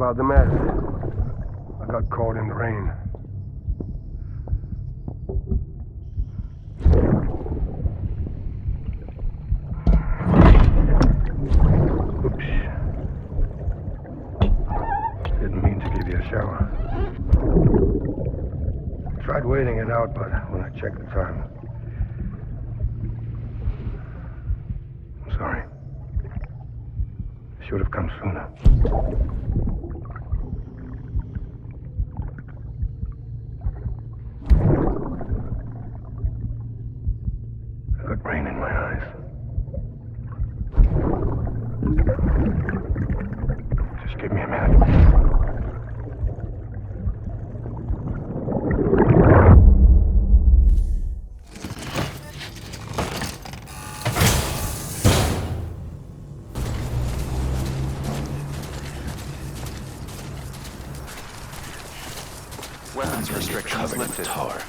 about the mess. I got caught in the rain. Oops. Didn't mean to give you a shower. Tried waiting it out, but when I checked the time... I'm sorry. Should have come sooner. I got rain in my eyes. Just give me a minute. Weapons restrictions lifted. Tar.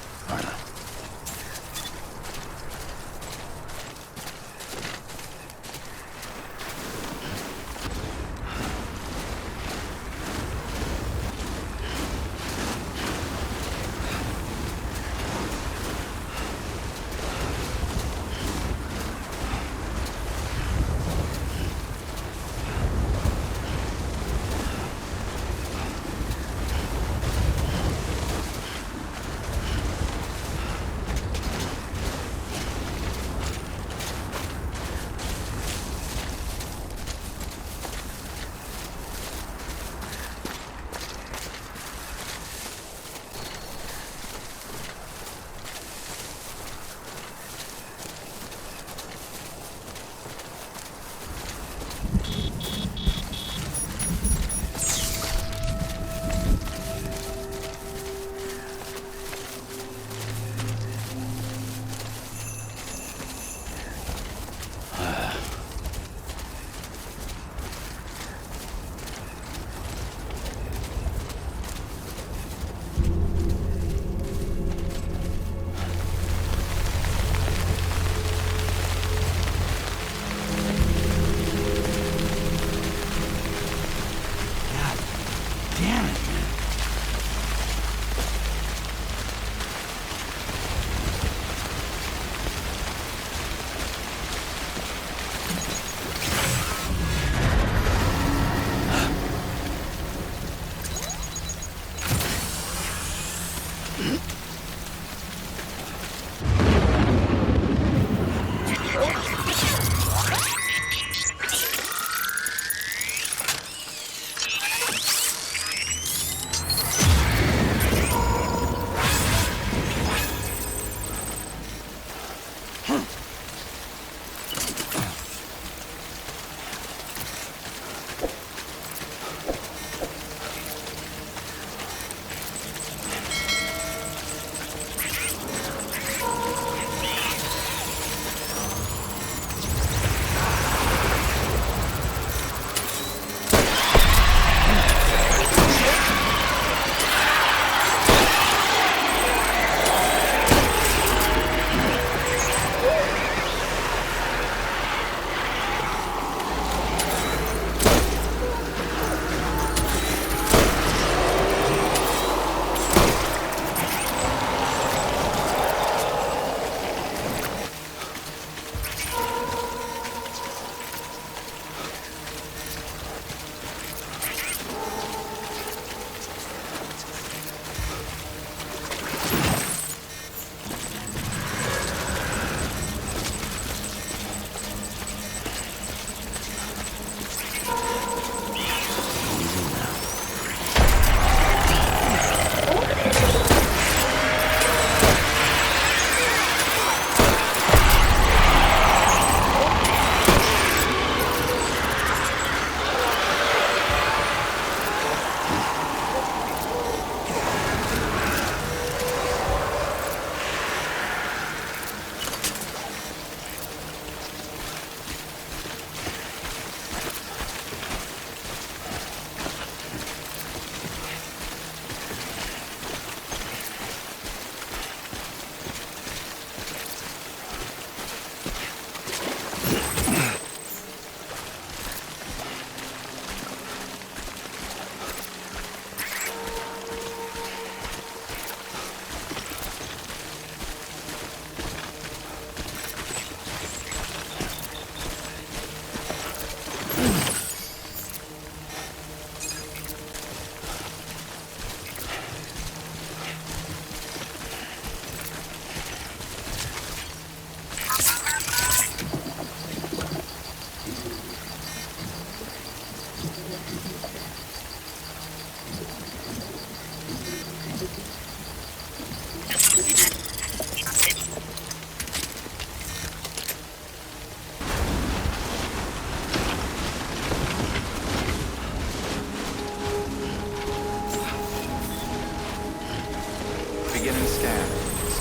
Beginning scan.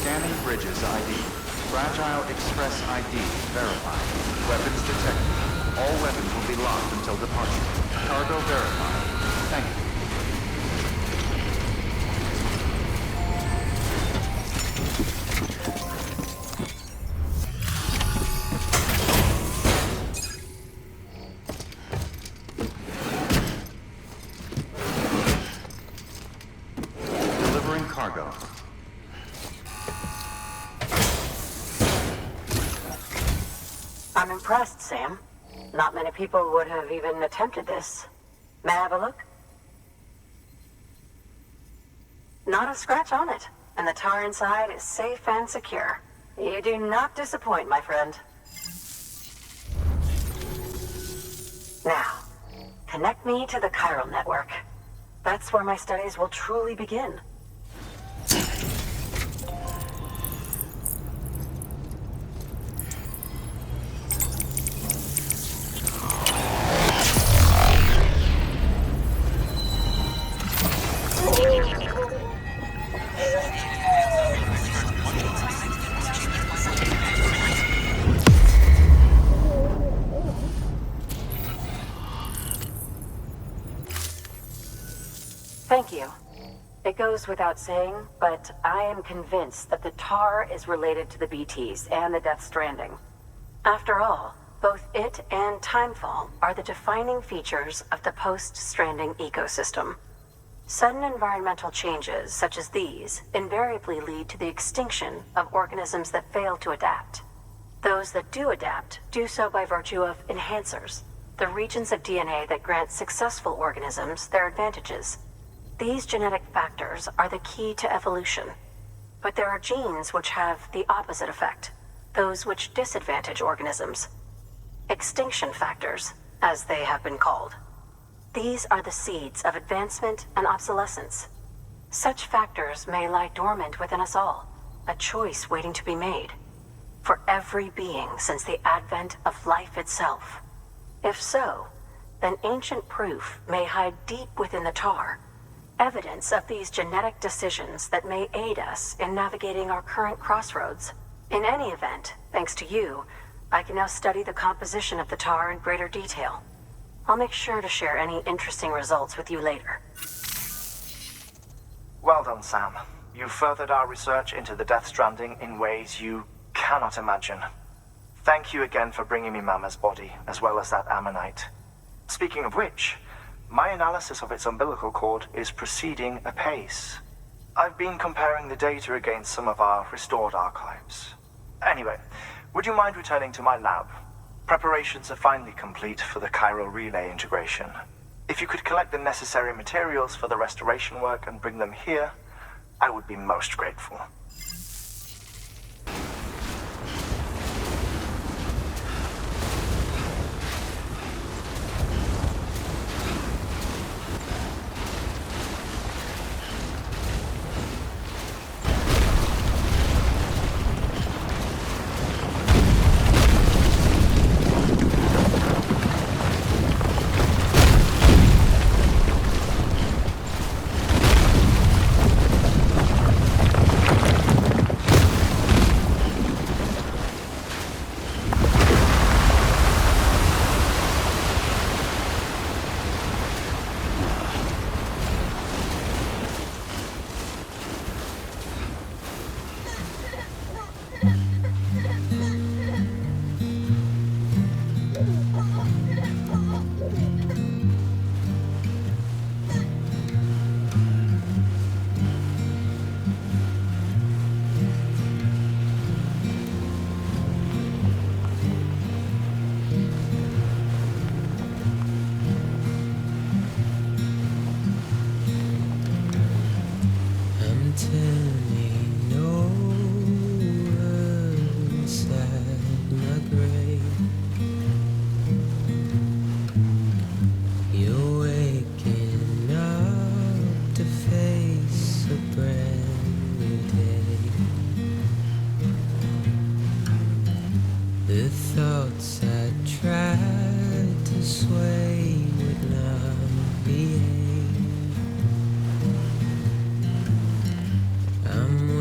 Scanning bridges ID. Fragile Express ID verified. Weapons detected. All weapons will be locked until departure. Cargo verified. Thank you. Delivering cargo. I'm impressed, Sam. Not many people would have even attempted this. May I have a look? Not a scratch on it, and the tar inside is safe and secure. You do not disappoint, my friend. Now, connect me to the Chiral Network. That's where my studies will truly begin. Thank you. It goes without saying, but I am convinced that the tar is related to the BTs and the Death Stranding. After all, both it and Timefall are the defining features of the post-Stranding ecosystem. Sudden environmental changes such as these invariably lead to the extinction of organisms that fail to adapt. Those that do adapt do so by virtue of enhancers, the regions of DNA that grant successful organisms their advantages. These genetic factors are the key to evolution. But there are genes which have the opposite effect, those which disadvantage organisms. Extinction factors, as they have been called. These are the seeds of advancement and obsolescence. Such factors may lie dormant within us all, a choice waiting to be made. For every being since the advent of life itself. If so, then ancient proof may hide deep within the tar, evidence of these genetic decisions that may aid us in navigating our current crossroads. In any event, thanks to you, I can now study the composition of the tar in greater detail. I'll make sure to share any interesting results with you later. Well done, Sam. You furthered our research into the Death Stranding in ways you cannot imagine. Thank you again for bringing me Mama's body, as well as that ammonite. Speaking of which, my analysis of its umbilical cord is proceeding apace. I've been comparing the data against some of our restored archives. Anyway, would you mind returning to my lab? Preparations are finally complete for the chiral relay integration. If you could collect the necessary materials for the restoration work and bring them here, I would be most grateful. I'm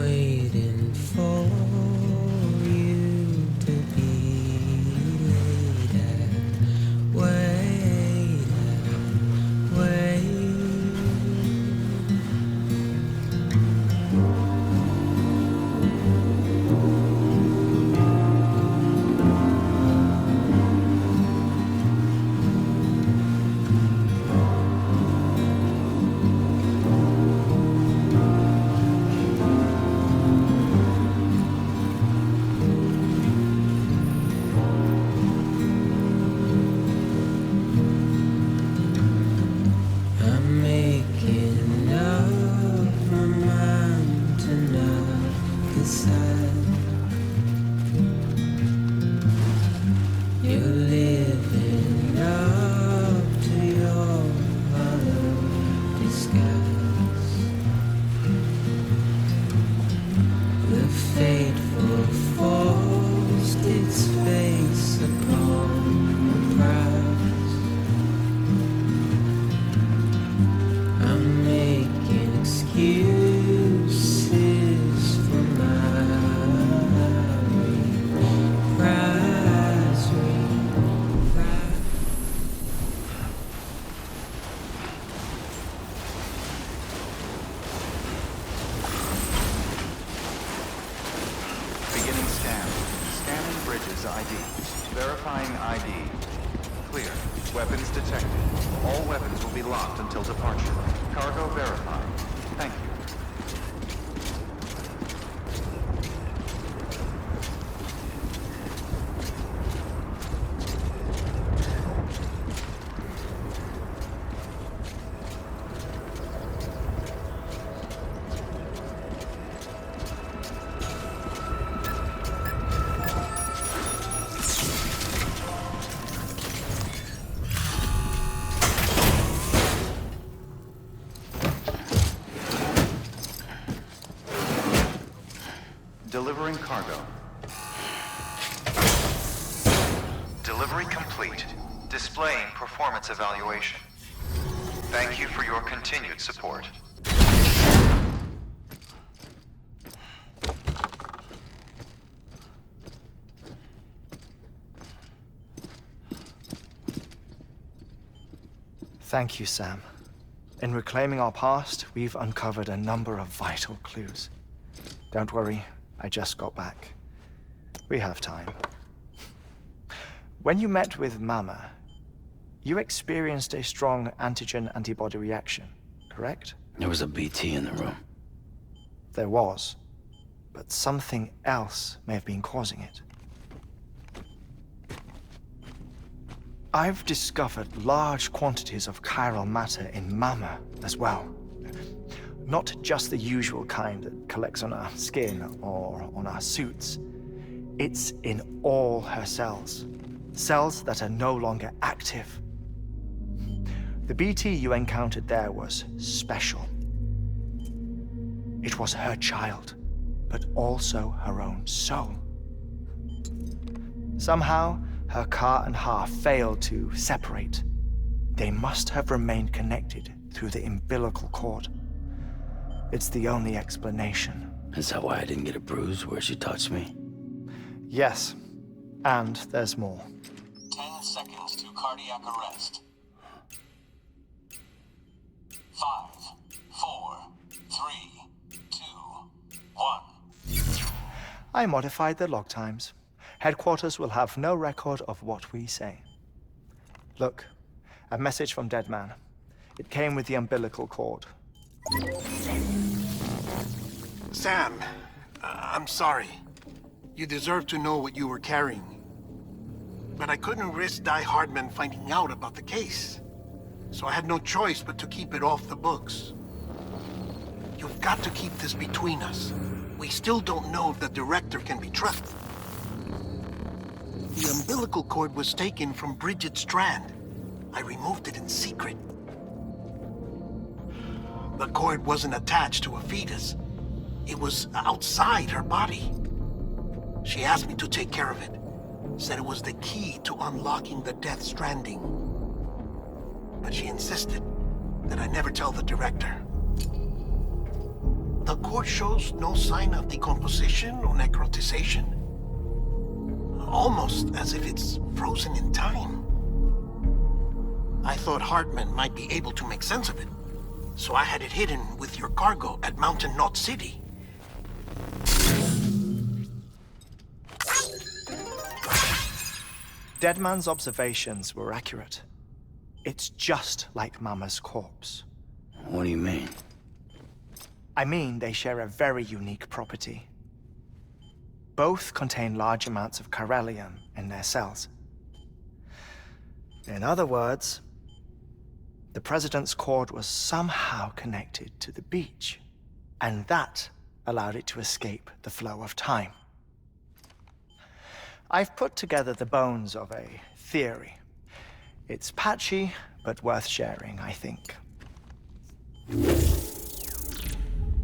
the sand. You're living up to your hollow disguise. The fateful forced its face upon the prize. I'm making excuses for my reprise. Beginning scan. Scanning bridges ID. Verifying ID. Clear. Weapons detected. All weapons will be locked until departure. Cargo verified. Thank you. Delivering cargo. Delivery complete. Displaying performance evaluation. Thank you for your continued support. Thank you, Sam. In reclaiming our past, we've uncovered a number of vital clues. Don't worry, I just got back. We have time. When you met with Mama, you experienced a strong antigen-antibody reaction, correct? There was a BT in the room. There was, but something else may have been causing it. I've discovered large quantities of chiral matter in Mama as well. Not just the usual kind that collects on our skin or on our suits. It's in all her cells. Cells that are no longer active. The BT you encountered there was special. It was her child, but also her own soul. Somehow, her car and half failed to separate. They must have remained connected through the umbilical cord. It's the only explanation. Is that why I didn't get a bruise where she touched me? Yes, and there's more. 10 seconds to cardiac arrest. 5, 4, 3, 2, 1. I modified the log times. Headquarters will have no record of what we say. Look, a message from Deadman. It came with the umbilical cord. Sam, I'm sorry. You deserve to know what you were carrying. But I couldn't risk Die Hardman finding out about the case. So I had no choice but to keep it off the books. You've got to keep this between us. We still don't know if the director can be trusted. The umbilical cord was taken from Bridget Strand. I removed it in secret. The cord wasn't attached to a fetus. It was outside her body. She asked me to take care of it. Said it was the key to unlocking the Death Stranding. But she insisted that I never tell the director. The cord shows no sign of decomposition or necrotization. Almost as if it's frozen in time. I thought Hartman might be able to make sense of it. So I had it hidden with your cargo at Mountain Knot City. Deadman's observations were accurate. It's just like Mama's corpse. What do you mean? I mean, they share a very unique property. Both contain large amounts of chiralium in their cells. In other words, the President's cord was somehow connected to the beach. And that allowed it to escape the flow of time. I've put together the bones of a theory. It's patchy, but worth sharing, I think.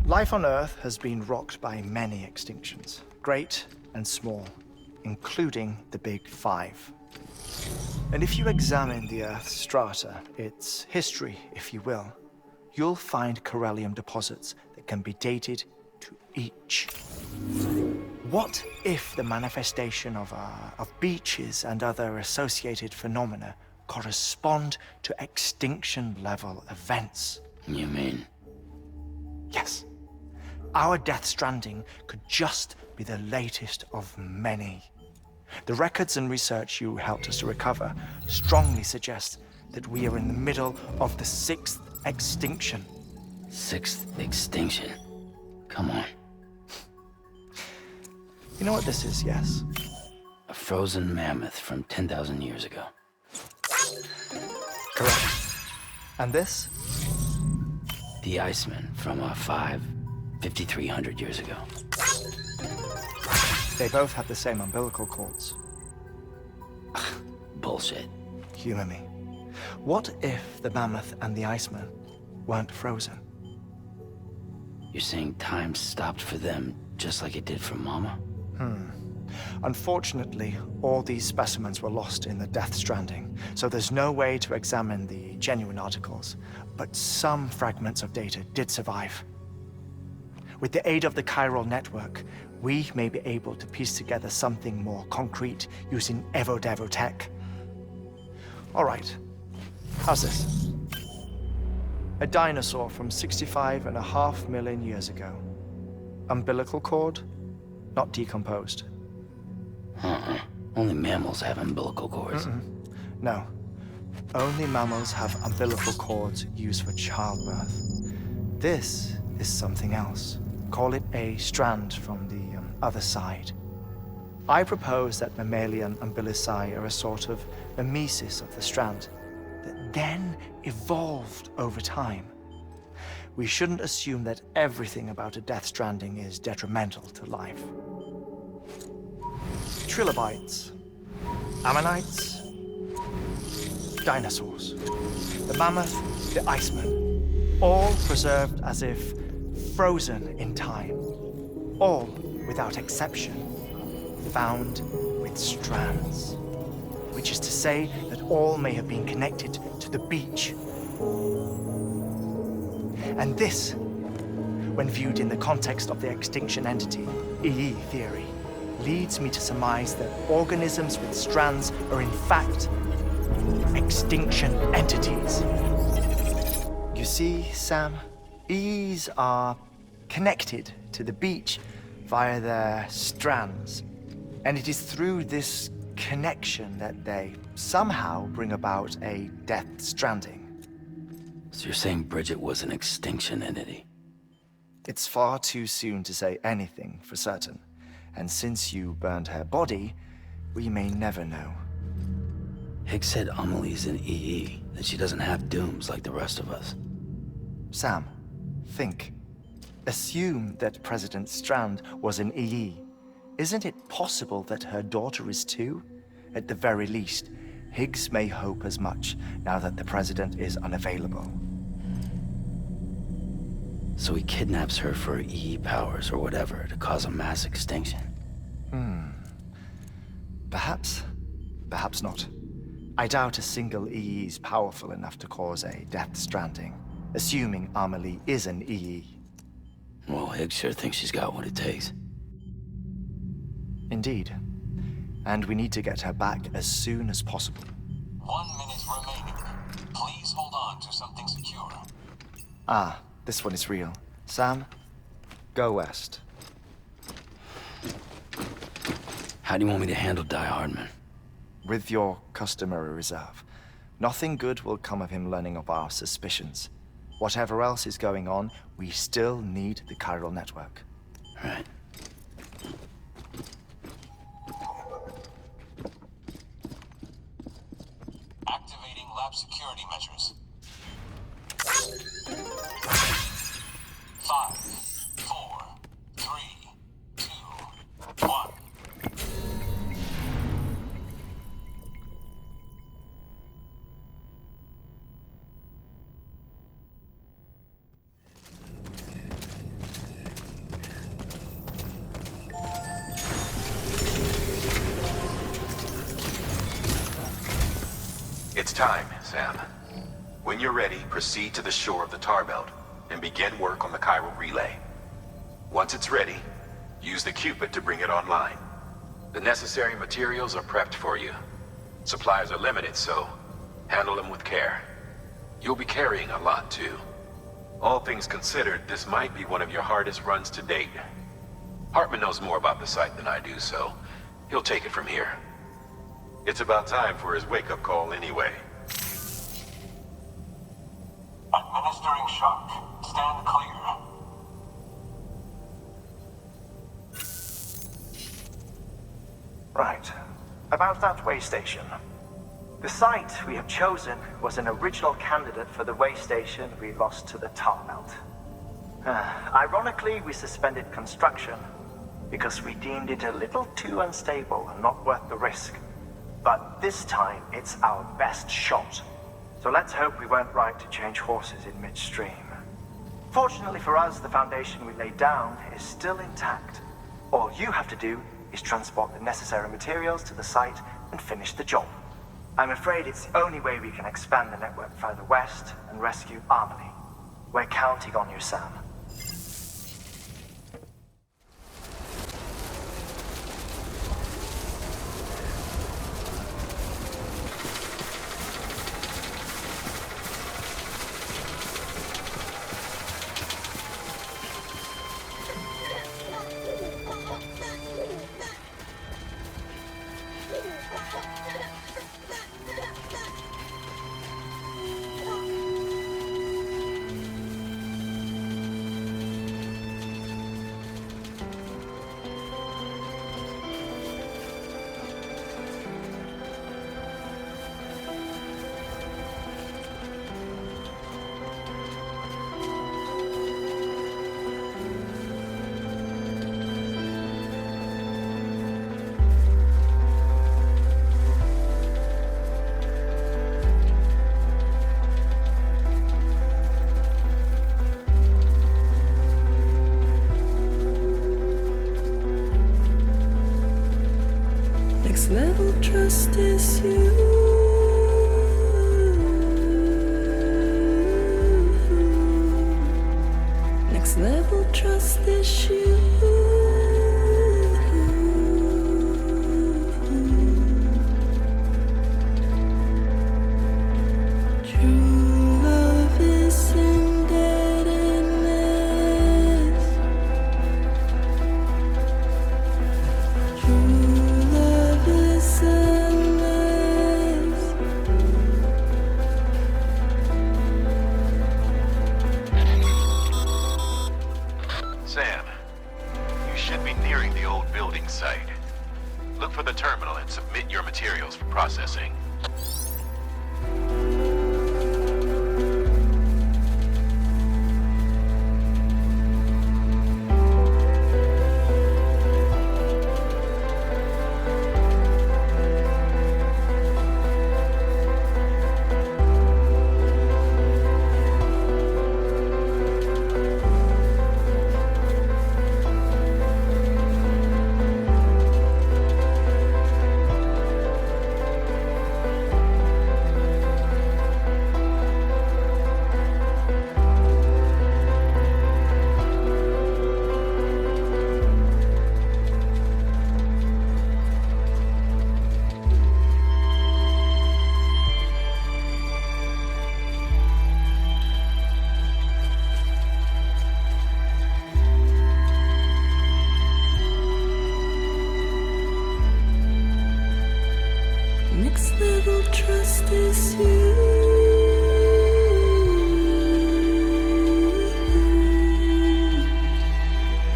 Life on Earth has been rocked by many extinctions, great and small, including the Big Five. And if you examine the Earth's strata, its history, if you will, you'll find corallium deposits that can be dated to each. What if the manifestation of beaches and other associated phenomena correspond to extinction-level events? You mean? Yes. Our Death Stranding could just be the latest of many. The records and research you helped us to recover strongly suggest that we are in the middle of the 6th extinction. 6th extinction? Come on. You know what this is, yes? A frozen mammoth from 10,000 years ago. Correct. And this? The Iceman from 5,300 years ago. They both have the same umbilical cords. Bullshit. Humor me. What if the mammoth and the Iceman weren't frozen? You're saying time stopped for them just like it did for Mama? Unfortunately, all these specimens were lost in the Death Stranding, so there's no way to examine the genuine articles, but some fragments of data did survive. With the aid of the Chiral Network, we may be able to piece together something more concrete using Evo-Devo tech. All right, how's this? A dinosaur from 65.5 million years ago. Umbilical cord, not decomposed. Only mammals have umbilical cords. No, only mammals have umbilical cords used for childbirth. This is something else. Call it a strand from the other side. I propose that mammalian umbilici are a sort of mimesis of the strand that then evolved over time. We shouldn't assume that everything about a Death Stranding is detrimental to life. Trilobites, ammonites, dinosaurs, the mammoth, the Iceman, all preserved as if frozen in time, all, without exception, found with strands, which is to say that all may have been connected to the beach. And this, when viewed in the context of the extinction entity, EE theory, leads me to surmise that organisms with strands are in fact extinction entities. You see, Sam, EEs are connected to the beach via their strands. And it is through this connection that they somehow bring about a Death Stranding. So you're saying Bridget was an extinction entity? It's far too soon to say anything for certain. And since you burned her body, we may never know. Higgs said Amelie's an EE, that she doesn't have dooms like the rest of us. Sam, think. Assume that President Strand was an EE. Isn't it possible that her daughter is too? At the very least, Higgs may hope as much now that the president is unavailable. So he kidnaps her for EE powers or whatever to cause a mass extinction. Perhaps. Perhaps not. I doubt a single EE is powerful enough to cause a Death Stranding, assuming Amelie is an EE. Well, Higgs sure thinks she's got what it takes. Indeed. And we need to get her back as soon as possible. 1 minute remaining. Please hold on to something secure. Ah, this one is real. Sam, go west. How do you want me to handle Die Hardman? With your customary reserve. Nothing good will come of him learning of our suspicions. Whatever else is going on, we still need the Chiral Network. Right. Activating lab security measures. 5, 4, 3, It's time, Sam. When you're ready, proceed to the shore of the tar belt and begin work on the chiral relay. Once it's ready, use the Cupid to bring it online. The necessary materials are prepped for you. Supplies are limited, so handle them with care. You'll be carrying a lot, too. All things considered, this might be one of your hardest runs to date. Hartman knows more about the site than I do, so he'll take it from here. It's about time for his wake-up call anyway. Administering shock. Stand clear. Right. About that way station. The site we have chosen was an original candidate for the way station we lost to the tar belt. Ironically, we suspended construction because we deemed it a little too unstable and not worth the risk. But this time, it's our best shot. So let's hope we weren't right to change horses in midstream. Fortunately for us, the foundation we laid down is still intact. All you have to do is transport the necessary materials to the site and finish the job. I'm afraid it's the only way we can expand the network further west and rescue Amelie. We're counting on you, Sam. Next level trust is you. Next level trust is you. True love is indebtedness. True love is endless. Sam, you should be nearing the old building site. Look for the terminal and submit your materials for processing. Next level trust is you.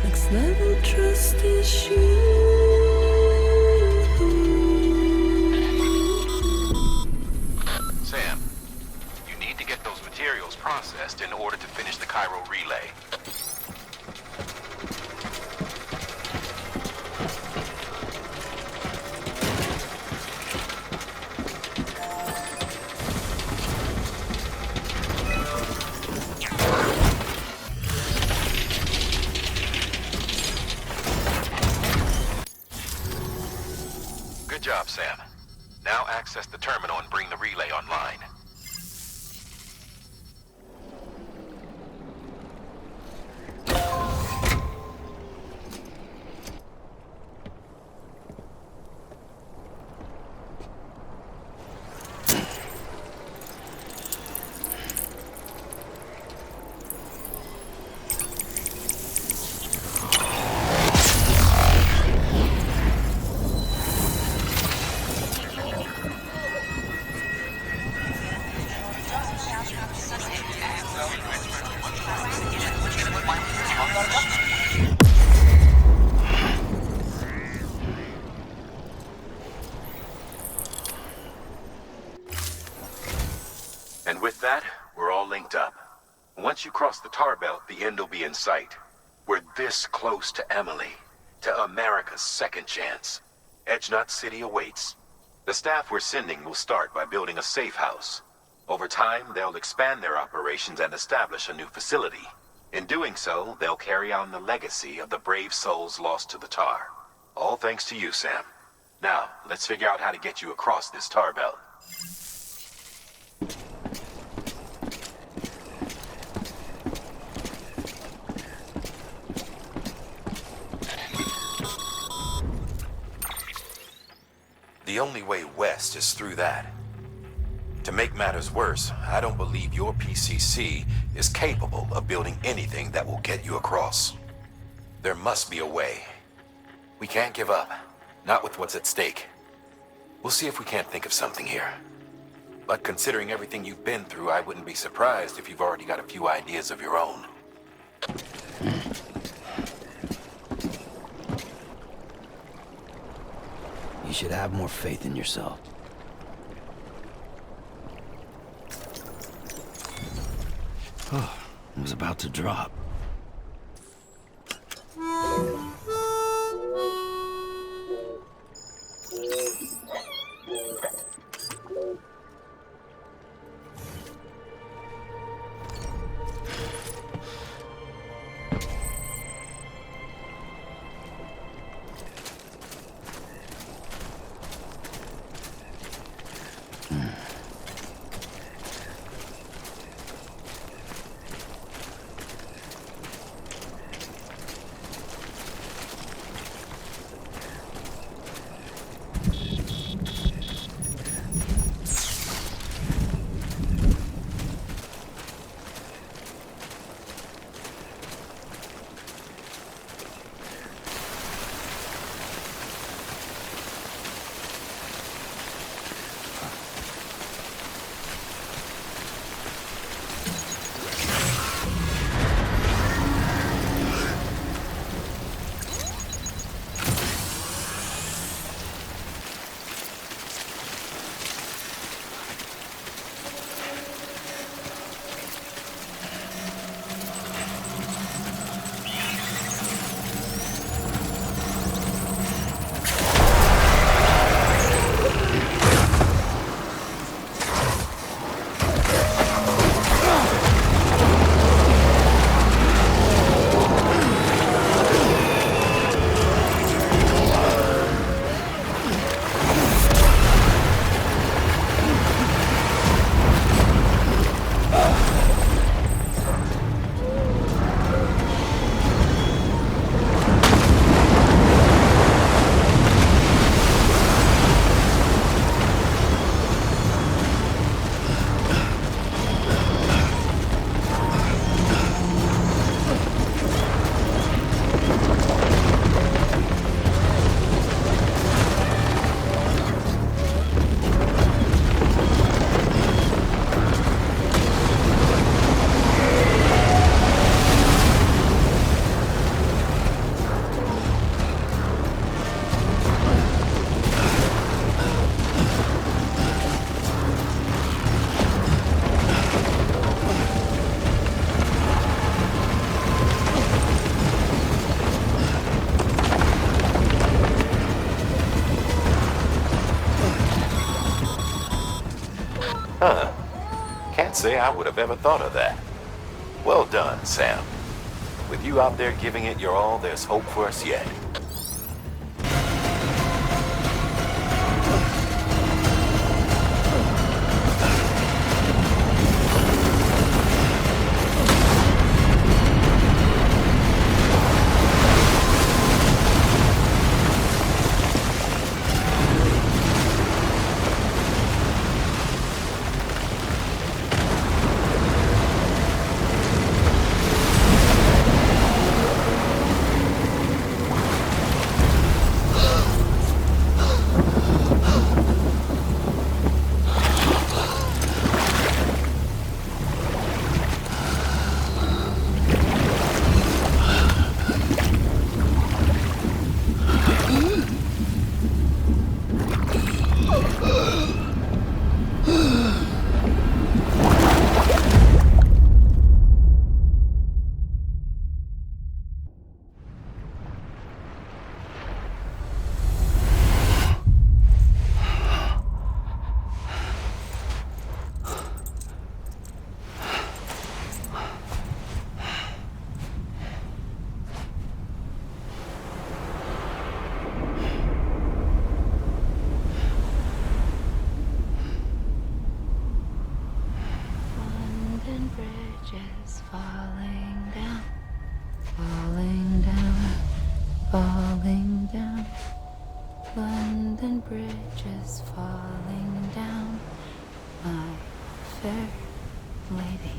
Next level trust is you. Sam, you need to get those materials processed in order to finish the chiral relay. Good job, Sam. Now access the terminal and bring the relay online. And with that, we're all linked up. Once you cross the tar belt, the end will be in sight. We're this close to Emily, to America's second chance. Edgenut City awaits. The staff we're sending will start by building a safe house. Over time, they'll expand their operations and establish a new facility. In doing so, they'll carry on the legacy of the brave souls lost to the tar. All thanks to you, Sam. Now, let's figure out how to get you across this tar belt. The only way west is through that. To make matters worse, I don't believe your PCC is capable of building anything that will get you across. There must be a way. We can't give up, not with what's at stake. We'll see if we can't think of something here. But considering everything you've been through, I wouldn't be surprised if you've already got a few ideas of your own. You should have more faith in yourself. Oh, it was about to drop. Huh. Can't say I would have ever thought of that. Well done, Sam. With you out there giving it your all, there's hope for us yet. falling down. London Bridge is falling down. My fair lady.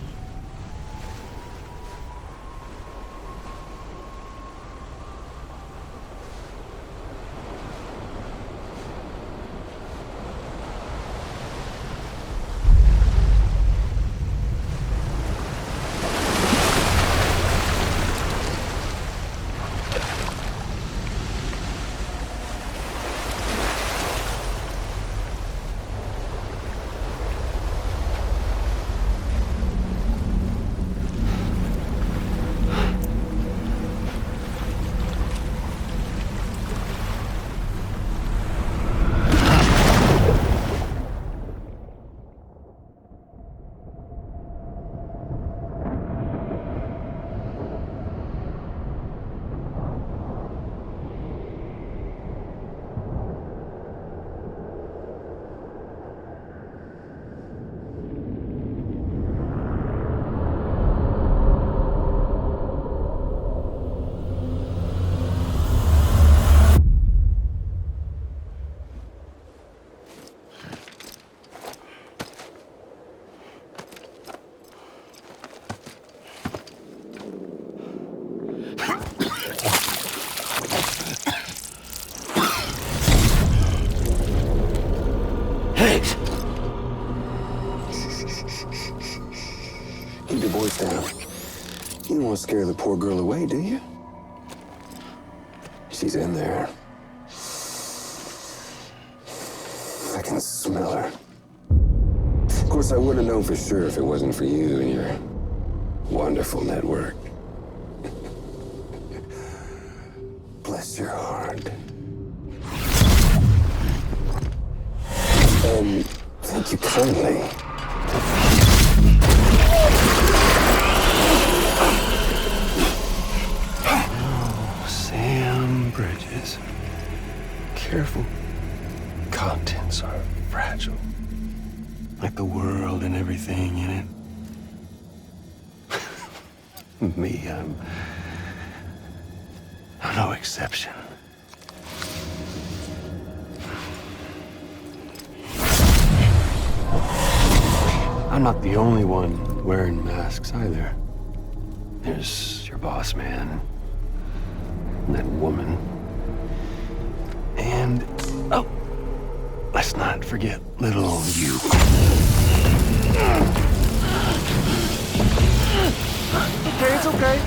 Keep your voice down. You don't want to scare the poor girl away, do you? She's in there. I can smell her. Of course, I wouldn't have known for sure if it wasn't for you and your wonderful network. Bless your heart. Thank you kindly. Oh, Sam Bridges. Careful. Contents are fragile. Like the world and everything in it. Me, I'm no exception. I'm not the only one wearing masks either. There's your boss man, and that woman, and, oh, let's not forget little you. Okay, it's okay.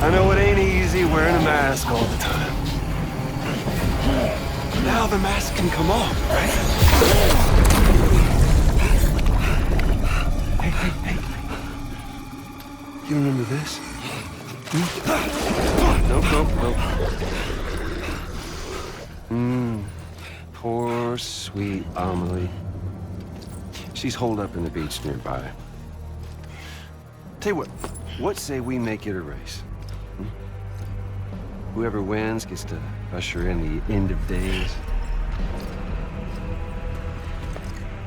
I know it ain't easy wearing a mask all the time. Now the mask can come off, right? Hey. You remember this? Nope. Poor, sweet Amelie. She's holed up in the beach nearby. Tell you what say we make it a race? Whoever wins gets to usher in the end of days.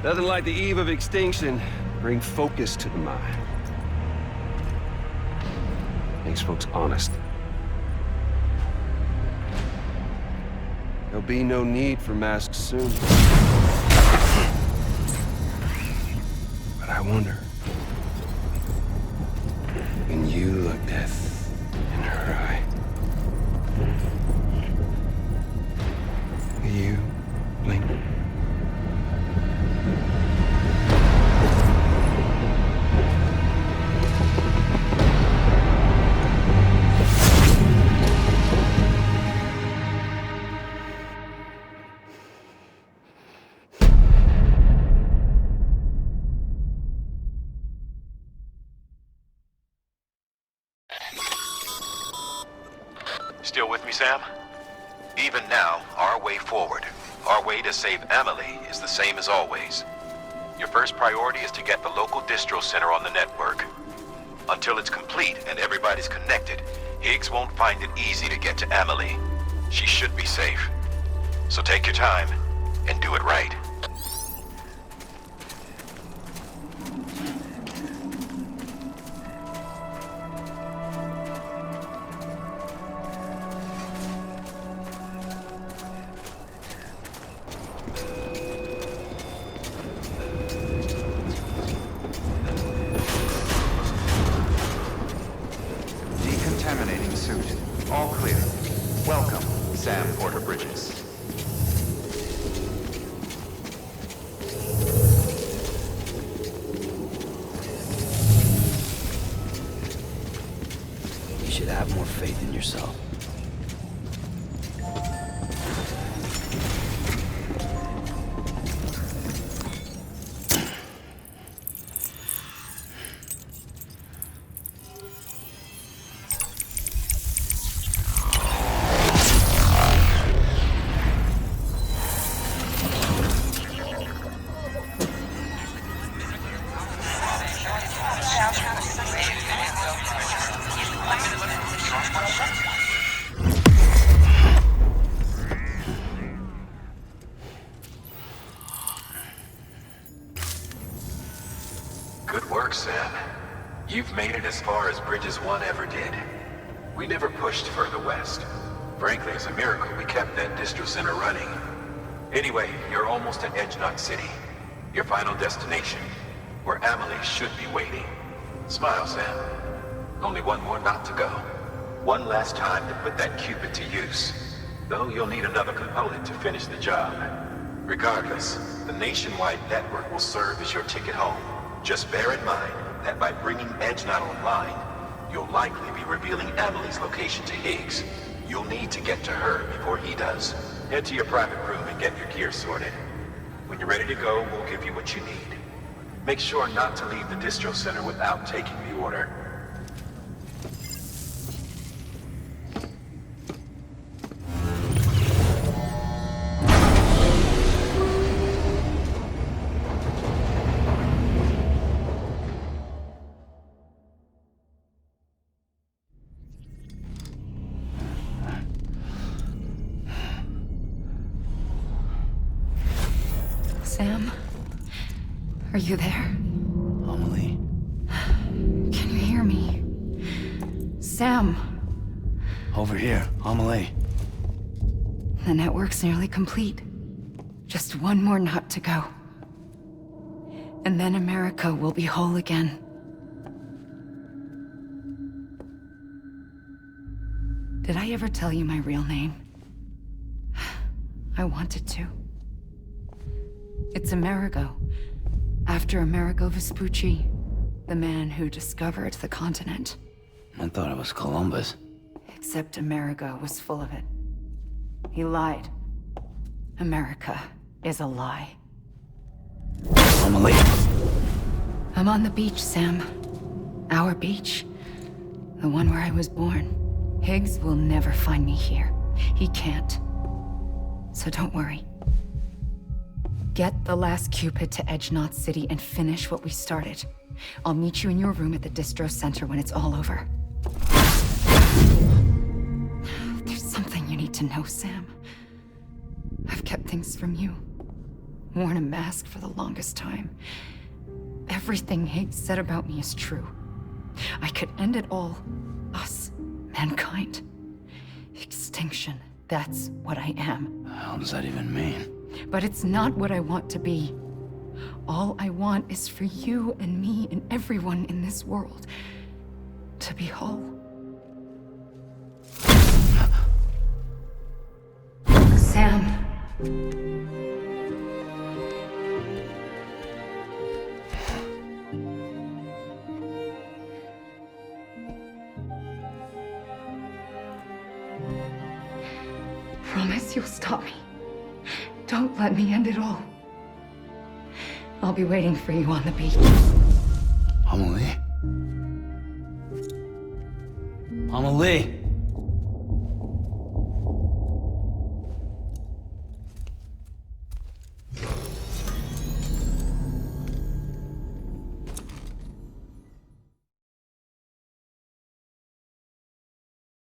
Nothing like the eve of extinction. Bring focus to the mind. Makes folks honest. There'll be no need for masks soon. But I wonder, when you look death in her eye, will you blink? Still with me, Sam? Even now, our way forward, our way to save Amelie is the same as always. Your first priority is to get the local distro center on the network. Until it's complete and everybody's connected, Higgs won't find it easy to get to Amelie. She should be safe. So take your time and do it right. Welcome, Sam Porter Bridges. You should have more faith in yourself. Good work, Sam. You've made it as far as Bridges 1 ever did. We never pushed further west. Frankly, it's a miracle we kept that distro center running. Anyway, you're almost at Edge Knot City, your final destination, where Amelie should be waiting. Smile, Sam. Only one more knot to go. One last time to put that Cupid to use. Though you'll need another component to finish the job. Regardless, the nationwide network will serve as your ticket home. Just bear in mind that by bringing Edge Knot online, you'll likely be revealing Amelie's location to Higgs. You'll need to get to her before he does. Head to your private room and get your gear sorted. When you're ready to go, we'll give you what you need. Make sure not to leave the distro center without taking the order. Sam? Are you there? Amelie? Can you hear me? Sam! Over here, Amelie. The network's nearly complete. Just one more knot to go. And then America will be whole again. Did I ever tell you my real name? I wanted to. It's Amerigo, after Amerigo Vespucci, the man who discovered the continent. I thought it was Columbus. Except Amerigo was full of it. He lied. America is a lie. Amelie! I'm on the beach, Sam. Our beach. The one where I was born. Higgs will never find me here. He can't. So don't worry. Get the last Cupid to Edge Knot City and finish what we started. I'll meet you in your room at the distro center when it's all over. There's something you need to know, Sam. I've kept things from you. Worn a mask for the longest time. Everything Higgs said about me is true. I could end it all. Us. Mankind. Extinction. That's what I am. What the hell does that even mean? But it's not what I want to be. All I want is for you and me and everyone in this world to be whole. Sam. Promise you'll stop me. Don't let me end it all. I'll be waiting for you on the beach. Amelie? Amelie!